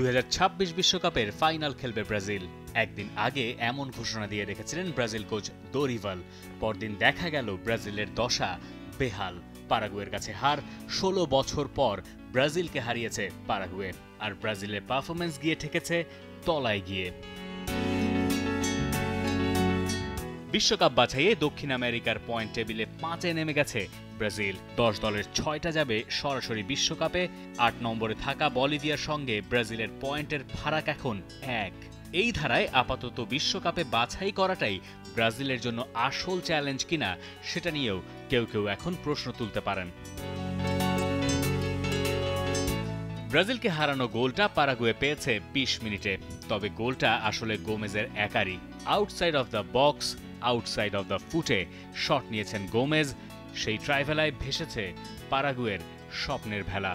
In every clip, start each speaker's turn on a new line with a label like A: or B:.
A: 2026 বিশ্বকাপের ফাইনাল খেলবে ব্রাজিল। একদিন আগে এমন ঘোষণা দিয়ে রেখেছিলেন ব্রাজিল কোচ দোরিভাল। পরদিন দেখা গেল ব্রাজিলের দশা বেহাল। পারাগুয়ের কাছে হার। 16 বছর পর ব্রাজিলকে হারিয়েছে পারাগুয়ে, আর ব্রাজিলের পারফরমেন্স গিয়ে ঠেকেছে তলায় গিয়ে। বিশ্বকাপ বাছাইয়ে দক্ষিণ আমেরিকার পয়েন্ট টেবিলে 5-এ নেমে গেছে ব্রাজিল। 10 দলের 6টা যাবে সরাসরি বিশ্বকাপে। 8 নম্বরে থাকা বলিভিয়ার সঙ্গে ব্রাজিলের পয়েন্টের ফারাক এখন 1। এই ধারায় আপাতত বিশ্বকাপে বাছাই করাটাই ব্রাজিলের জন্য আসল চ্যালেঞ্জ কিনা সেটা নিয়েও কেউ কেউ এখন প্রশ্ন তুলতে পারেন। ব্রাজিলকে হারানো গোলটা পারাগুয়ে পেয়েছে 20 মিনিটে, তবে গোলটা আসলে গোমেজের একারই। Outside of the box, outside of the ফুটে শট নিয়েছেন গোমেজ। সেই ট্রাইভেলায় ভেসেছে পারাগুয়ের স্বপ্নের ভেলা।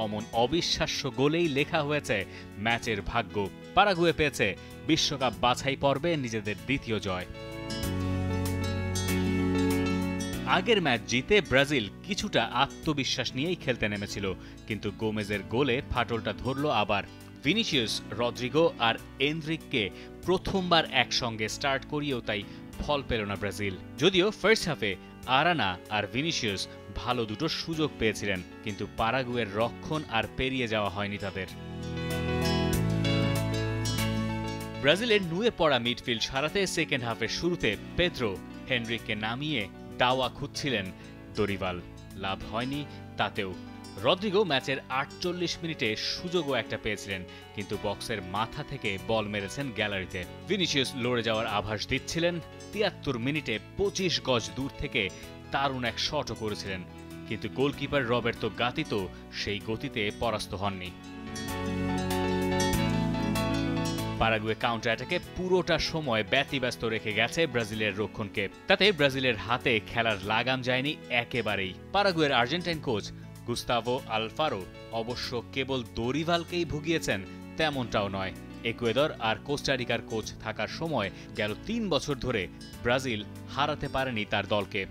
A: অমন অবিশ্বাস্য গোলেই লেখা হয়েছে ম্যাচের ভাগ্য। পারাগুয়ে পেয়েছে বিশ্বকাপ বাছাই পর্বে নিজেদের দ্বিতীয় জয়। আগের ম্যাচ জিতে ব্রাজিল কিছুটা আত্মবিশ্বাস নিয়েই খেলতে নেমেছিল, কিন্তু গোমেজের গোলে ফাটলটা ধরল আবার। ভিনিসিয়াস, রদ্রিগো আর এনরিককে প্রথমবার একসঙ্গে স্টার্ট করিয়েও তাই ফল পেল না ব্রাজিল। যদিও ফার্স্ট হাফে আরানা আর ভিনিসিয়াস ভালো দুটো সুযোগ পেয়েছিলেন, কিন্তু পারাগুয়ের রক্ষণ আর পেরিয়ে যাওয়া হয়নি তাদের। ব্রাজিলের নুয়ে পড়া মিডফিল্ড সারাতে সেকেন্ড হাফের শুরুতে পেদ্রো হেনরিককে নামিয়ে দাওয়া খুঁজছিলেন দোরিভাল। লাভ হয়নি তাতেও। রদ্রিগো ম্যাচের 48 মিনিটে সুযোগও একটা পেয়েছিলেন, কিন্তু বক্সের মাথা থেকে বল মেরেছেন গ্যালারিতে। ভিনিসিয়াস লড়ে যাওয়ার আভাস দিচ্ছিলেন। 73 মিনিটে 25 গজ দূর থেকে দারুণ এক শটও করেছিলেন, কিন্তু গোলকিপার রবের্তো গাতি তো সেই গতিতে পরাস্ত হননি। পারাগুয়ে কাউন্টার অ্যাটাকে পুরোটা সময় ব্যতিব্যস্ত রেখে গেছে ব্রাজিলের রক্ষণকে। তাতে ব্রাজিলের হাতে খেলার লাগাম যায়নি একেবারেই। পারাগুয়ের আর্জেন্টাইন কোচ গুস্তাভো আলফারো অবশ্য কেবল দোরিভালকেই ভুগিয়েছেন তেমনটাও নয়। একুয়েদর আর কোস্টারিকার কোচ থাকার সময় গেল 3 বছর ধরে ব্রাজিল হারাতে পারেনি তার দলকে।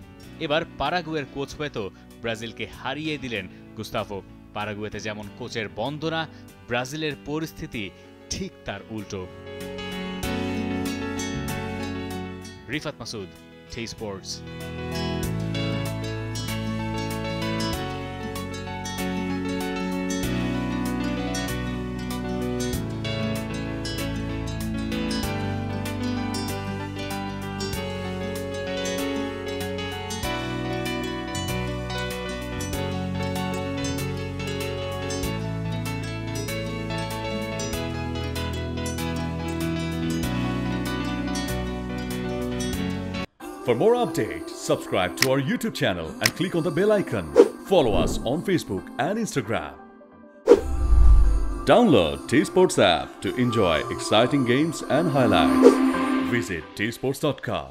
A: এবার পারাগুয়ের কোচ হয়ে তো ব্রাজিলকে হারিয়ে দিলেন গুস্তাভো। পারাগুয়েতে যেমন কোচের বন্দনা, ব্রাজিলের পরিস্থিতি ঠিক তার উল্টো। Rifat Masud, T Sports.
B: For more updates, subscribe to our YouTube channel and click on the bell icon. Follow us on Facebook and Instagram. Download T Sports app to enjoy exciting games and highlights. Visit tsports.com.